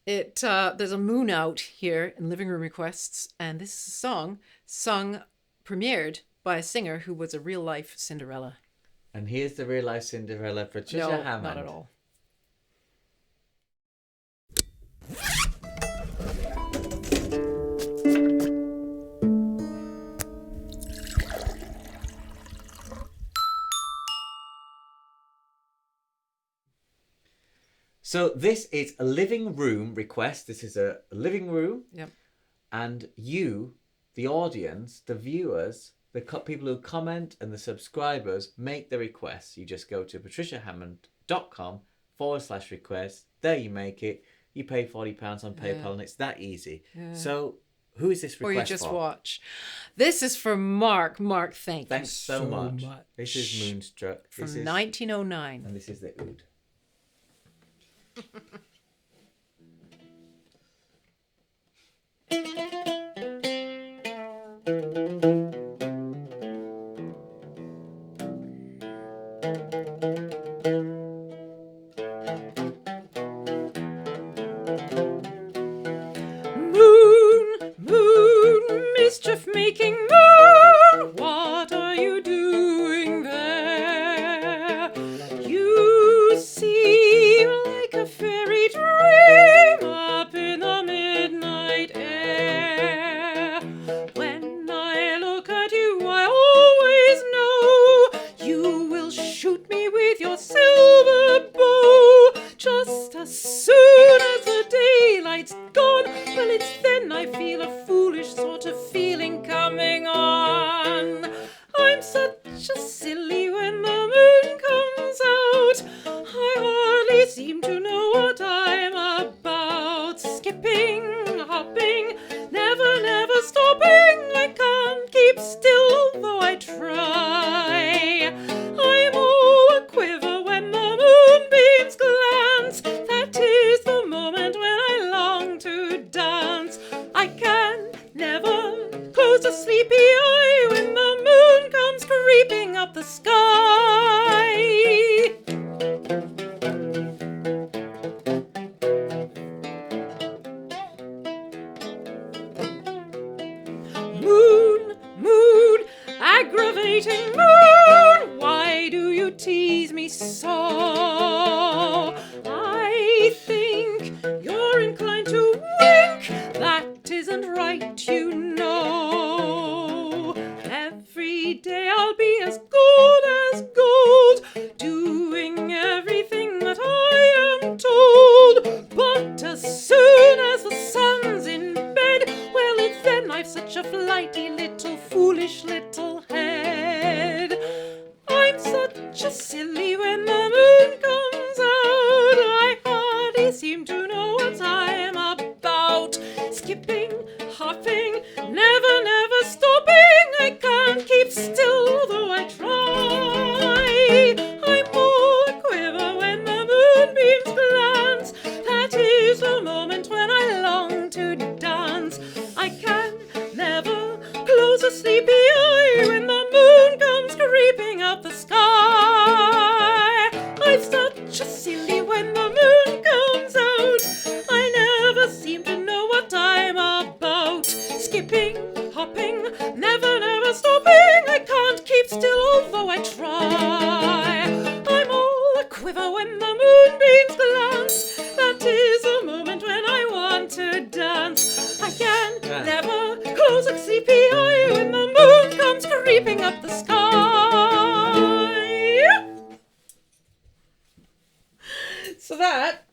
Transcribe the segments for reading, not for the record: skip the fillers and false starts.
There's a moon out here in living room requests, and this is a song sung premiered by a singer who was a real life Cinderella. And here's the real life Cinderella, Patricia No, Hammond. not at all. So this is a living room request. This is a living room. Yep. And you, the audience, the viewers, the people who comment and the subscribers make the requests. You just go to patriciahammond.com/request. There you make it. You pay £40 on PayPal and it's that easy. Yeah. So who is this request for? Or you just watch. This is for Mark. Mark, thanks so much. This is Moonstruck. From 1909. And this is the oud. Mischief-making moon, what are you doing there? You seem like a fairy dream up in the midnight air. When I look at you, I always know you will shoot me with your silver bow. Just as soon as the daylight's gone, well, it's then I feel a foolish sort of feeling coming on. I'm such a silly when the moon comes out. I hardly seem to know what I'm about. Skipping, hopping, never stopping. I can't keep still, though I try. I'm all a quiver when the moonbeams glance. That is the moment when I long to dance. I can never close a sleepy eye when the moon comes creeping up the sky. Moon, aggravating moon, why do you tease me so? I think you're inclined to wink. That isn't right, you know. Every day I'll be as good as gold, doing everything that I am told. But as soon as the sun's in bed, well, it's then I've such a flighty little foolish little head. I'm such a silly when the moon comes out. I hardly seem to know what I'm about. Skipping, hopping, never stopping. I can't keep still, though I try. I'm all a quiver when the moonbeams glance. That is the moment when I long to dance. I can never close a sleepy eye when the moon comes creeping up the sky. I'm such a silly when the moon comes out. I never seem to know what I'm about. Skipping, hopping, never stopping. I can't keep still, although I try. I'm all a quiver when the moonbeams glance. That is the moment when I want to dance. I can never close a sleepy eye when the moon comes creeping up the sky. So that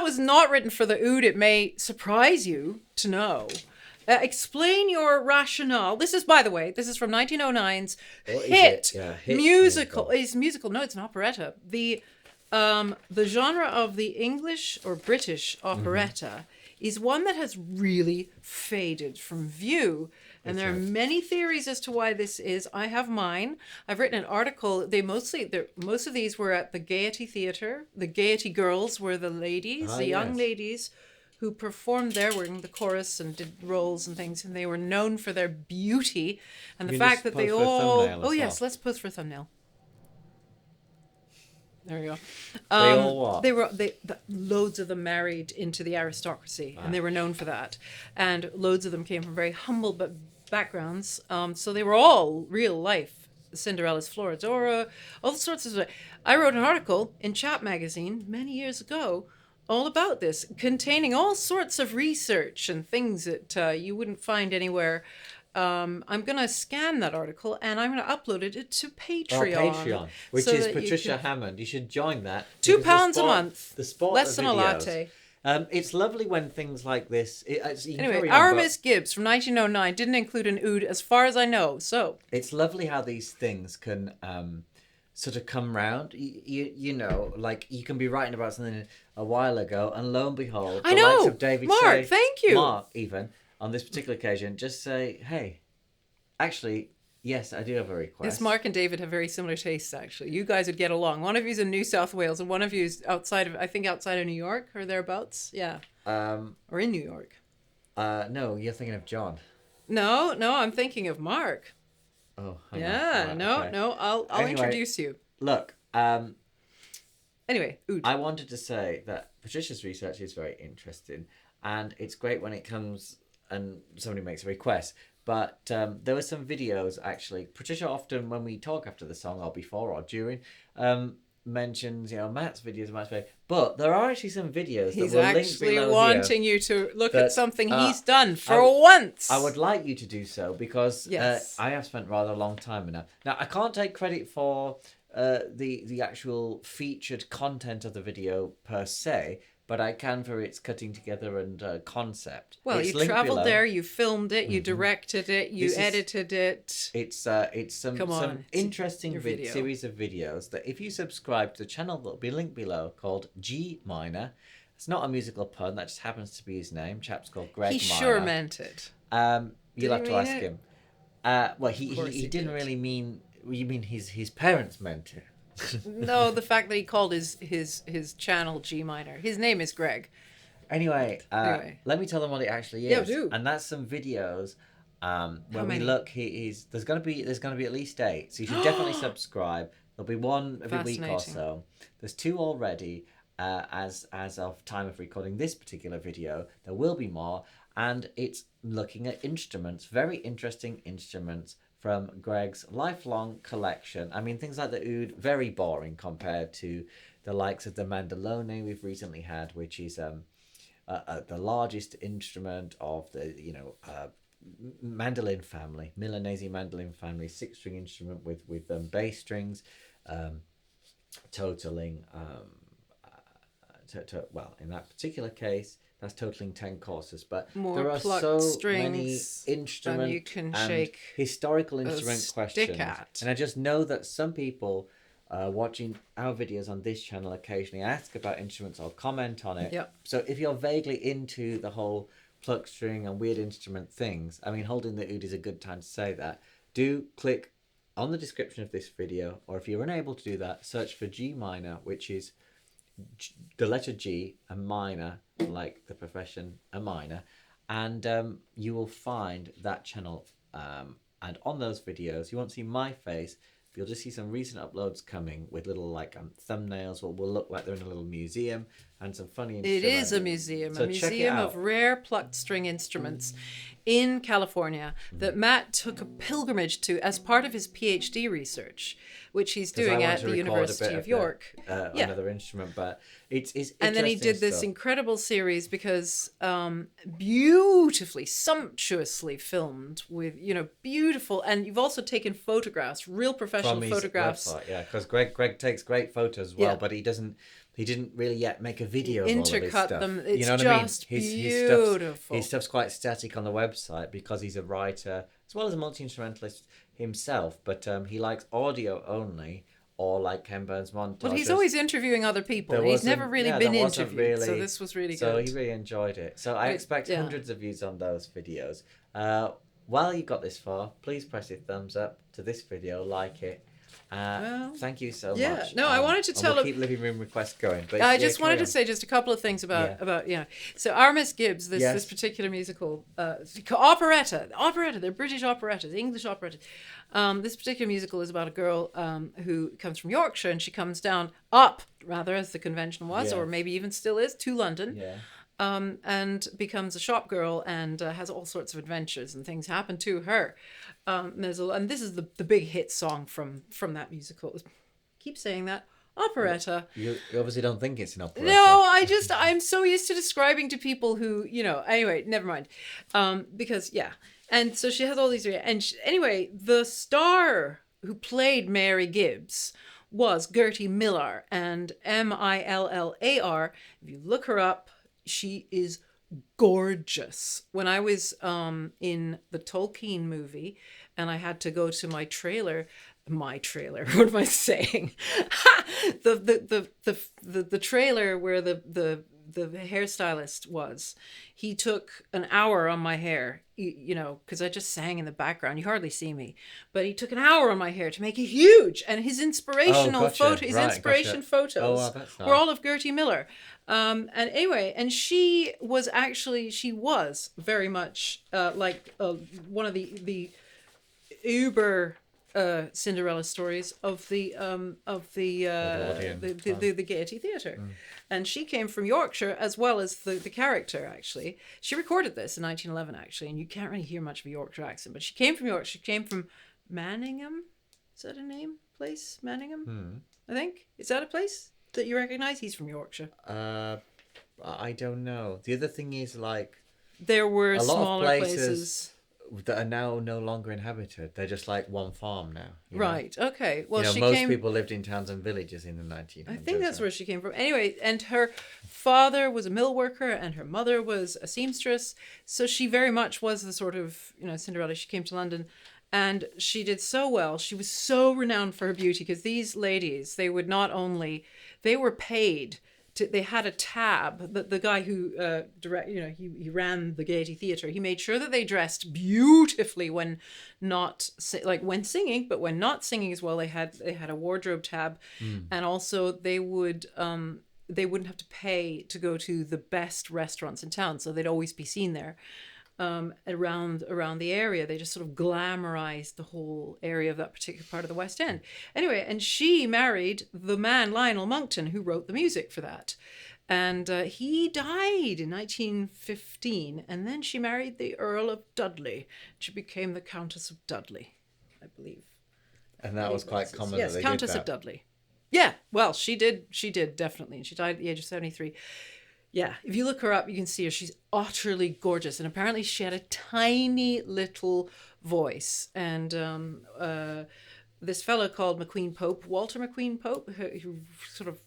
was not written for the oud. It may surprise you to know. Explain your rationale. This is, by the way, this is from 1909's hit musical. It's musical. No, it's an operetta. The genre of the English or British operetta is one that has really faded from view. And there are many theories as to why this is. I have mine. I've written an article. Most of these were at the Gaiety Theatre. The Gaiety girls were the ladies, young ladies who performed there, wearing the chorus and did roles and things, and they were known for their beauty and the fact that they all. Oh yes, let's pose for a thumbnail. There you go. They all what? Loads of them married into the aristocracy, and they were known for that. And loads of them came from very humble backgrounds. So they were all real life Cinderella's Florodora, all sorts of. I wrote an article in Chat magazine many years ago all about this, containing all sorts of research and things that you wouldn't find anywhere. I'm going to scan that article and I'm going to upload it to Patreon. Patreon, which is Patricia Hammond. You should join that. £2 a month. The sport less of than a videos. latte. It's lovely when things like this. Anyway, Aramis Gibbs from 1909 didn't include an oud, as far as I know. So it's lovely how these things can sort of come round. You know, like you can be writing about something a while ago, and lo and behold, I know. Likes of David Mark, thank you. Mark, even on this particular occasion, just say, "Hey, actually." Yes, I do have a request. Yes, Mark and David have very similar tastes, actually. You guys would get along. One of you's in New South Wales and one of you's outside of New York or thereabouts. Yeah. Or in New York. No, you're thinking of John. No, I'm thinking of Mark. Oh, yeah. Right, no, okay. no, I'll Anyway, introduce you. Look, Anyway, oud. I wanted to say that Patricia's research is very interesting, and it's great when it comes and somebody makes a request. But there were some videos, actually. Patricia often, when we talk after the song or before or during, mentions, Matt's videos, Matt's videos. But there are actually some videos He's that will link actually below wanting here you to look that, at something he's done for once. I would like you to do so because Yes. I have spent rather a long time in that. Now, I can't take credit for the actual featured content of the video per se, but I can for its cutting together and concept. Well, It's you linked travelled below. there, you filmed it, you directed it, you edited it. It's some interesting your video. series of videos that if you subscribe to the channel that'll be linked below called G Minor. It's not a musical pun, that just happens to be his name. Chap's called Greg He Minor. sure meant it. You'll have he to mean ask it? him. Well, he didn't did. really mean. You mean his parents meant it? No, the fact that he called his channel G Minor. His name is Greg. Anyway, let me tell them what it actually is. Yeah, do. And that's some videos. When we many? look, there's gonna be at least 8. So you should definitely subscribe. There'll be one every week or so. There's 2 already. As of time of recording this particular video, there will be more, and it's looking at instruments, very interesting instruments from Greg's lifelong collection. I mean, things like the oud, very boring compared to the likes of the mandolone we've recently had, which is the largest instrument of the mandolin family, Milanese mandolin family, 6-string instrument with bass strings, totaling. Well, in that particular case, that's totaling 10 courses, but More there are plucked so strings many instrument than you can and shake historical a instrument stick questions. at. And I just know that some people watching our videos on this channel occasionally ask about instruments or comment on it. Yep. So if you're vaguely into the whole pluck string and weird instrument things, I mean, holding the oud is a good time to say that. Do click on the description of this video, or if you're unable to do that, search for G Minor, which is the letter G, a minor, like the profession, a minor, and you will find that channel. And on those videos, you won't see my face, but you'll just see some recent uploads coming with little thumbnails, what will look like they're in a little museum, and some funny instruments. It is a museum, So a check it museum out. of rare plucked string instruments in California that Matt took a pilgrimage to as part of his PhD research, which he's 'Cause I doing want at to the record a University bit of York. Another instrument, but it's And then he interesting did this stuff. incredible series because beautifully, sumptuously filmed with, beautiful. And you've also taken photographs, real professional From his photographs. website, yeah, because Greg takes great photos as well, Yeah. but he didn't really yet make a video of all of his Intercut stuff. them. It's you know what I mean? just His beautiful. His stuff's quite static on the website because he's a writer as well as a multi-instrumentalist himself, but he likes audio only, or like Ken Burns montages. Well, he's always interviewing other people. There He's wasn't- never really yeah, been there wasn't interviewed, so really- this was really So good. he really enjoyed it. So I expect yeah. hundreds of views on those videos. While you got this far, please press your thumbs up to this video, like it. Thank you so yeah. much. No, I wanted to tell. We'll keep living room requests going. But I just wanted to say just a couple of things about So Our Miss Gibbs, this particular musical, operetta, they're British operettas, English operettas. This particular musical is about a girl who comes from Yorkshire, and she comes up, as the convention was, or maybe even still is, to London. Yeah. And becomes a shop girl and has all sorts of adventures, and things happen to her. And this is the big hit song from that musical. Keep saying that. Operetta. You obviously don't think it's an operetta. No, I'm so used to describing to people who, anyway, never mind. Because, yeah. And so she has all these, anyway, the star who played Mary Gibbs was Gertie Millar, and Millar. If you look her up, she is gorgeous. When I was in the Tolkien movie and I had to go to my trailer, what am I saying? the trailer where the hairstylist was, he took an hour on my hair, because I just sang in the background. You hardly see me, but he took an hour on my hair to make it huge. And his inspirational photos were all of Gertie Millar. And anyway, and she was very much like one of the uber Cinderella stories of the Gaiety Theatre. And she came from Yorkshire as well as the character, actually. She recorded this in 1911, actually, and you can't really hear much of a Yorkshire accent, but she came from Yorkshire. She came from Manningham. Is that a name? Place? Manningham? I think. Is that a place that you recognise? He's from Yorkshire. I don't know. The other thing is, like, there were a lot smaller of places that are now no longer inhabited. They're just like one farm now. Right. Okay. Well, most people lived in towns and villages in the 1900s. I think that's where she came from. Anyway, and her father was a mill worker and her mother was a seamstress. So she very much was the sort of, Cinderella. She came to London and she did so well. She was so renowned for her beauty, because these ladies, they were paid. They had a tab. The guy who he ran the Gaiety Theatre. He made sure that they dressed beautifully when when singing, but when not singing as well, they had a wardrobe tab, and also they wouldn't have to pay to go to the best restaurants in town, so they'd always be seen there. Around the area. They just sort of glamorized the whole area of that particular part of the West End. Anyway, and she married the man Lionel Monckton, who wrote the music for that. And he died in 1915, and then she married the Earl of Dudley. She became the Countess of Dudley, I believe. And that was quite common. Yes, Countess of Dudley. Yeah, well, she did definitely, and she died at the age of 73. Yeah, if you look her up, you can see her. She's utterly gorgeous. And apparently she had a tiny little voice. And this fellow called Walter McQueen Pope, who sort of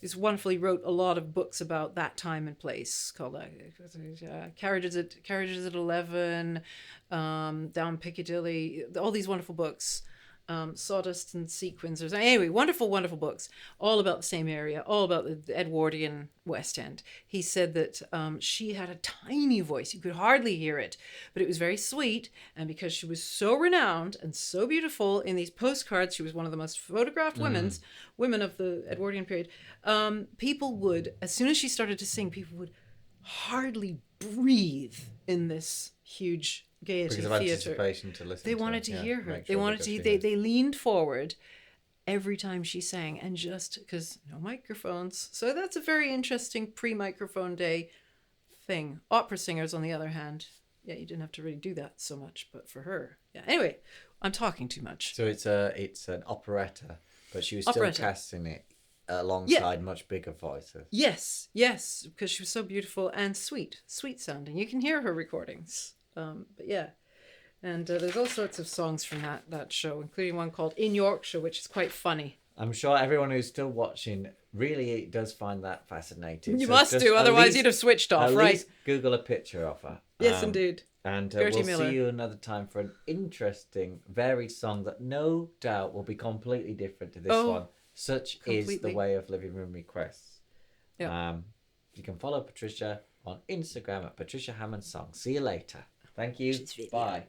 is wonderful. He wrote a lot of books about that time and place, called Carriages at 11, Down Piccadilly, all these wonderful books. Sawdust and Sequins. Anyway, wonderful, wonderful books, all about the same area, all about the Edwardian West End. He said that she had a tiny voice. You could hardly hear it, but it was very sweet. And because she was so renowned and so beautiful in these postcards, she was one of the most photographed women of the Edwardian period. People would, as soon as she started to sing, people would hardly breathe in this huge Gaiety Theatre. Anticipation to listen. They wanted to hear her. They wanted to. They leaned forward every time she sang, and just because no microphones, so that's a very interesting pre-microphone day thing. Opera singers, on the other hand, you didn't have to really do that so much, but for her, yeah. Anyway, I'm talking too much. So it's an operetta, but she was still casting it alongside much bigger voices. Yes, because she was so beautiful and sweet sounding. You can hear her recordings. But yeah, and there's all sorts of songs from that show, including one called In Yorkshire, which is quite funny. I'm sure everyone who's still watching really does find that fascinating. You must do, otherwise you'd have switched off, right? Least Google a picture of her. Yes, indeed. And we'll see you another time for an interesting, varied song that no doubt will be completely different to this one. Such is the way of living room requests. Yeah. You can follow Patricia on Instagram at Patricia Hammond's Songs. See you later. Thank you. Bye.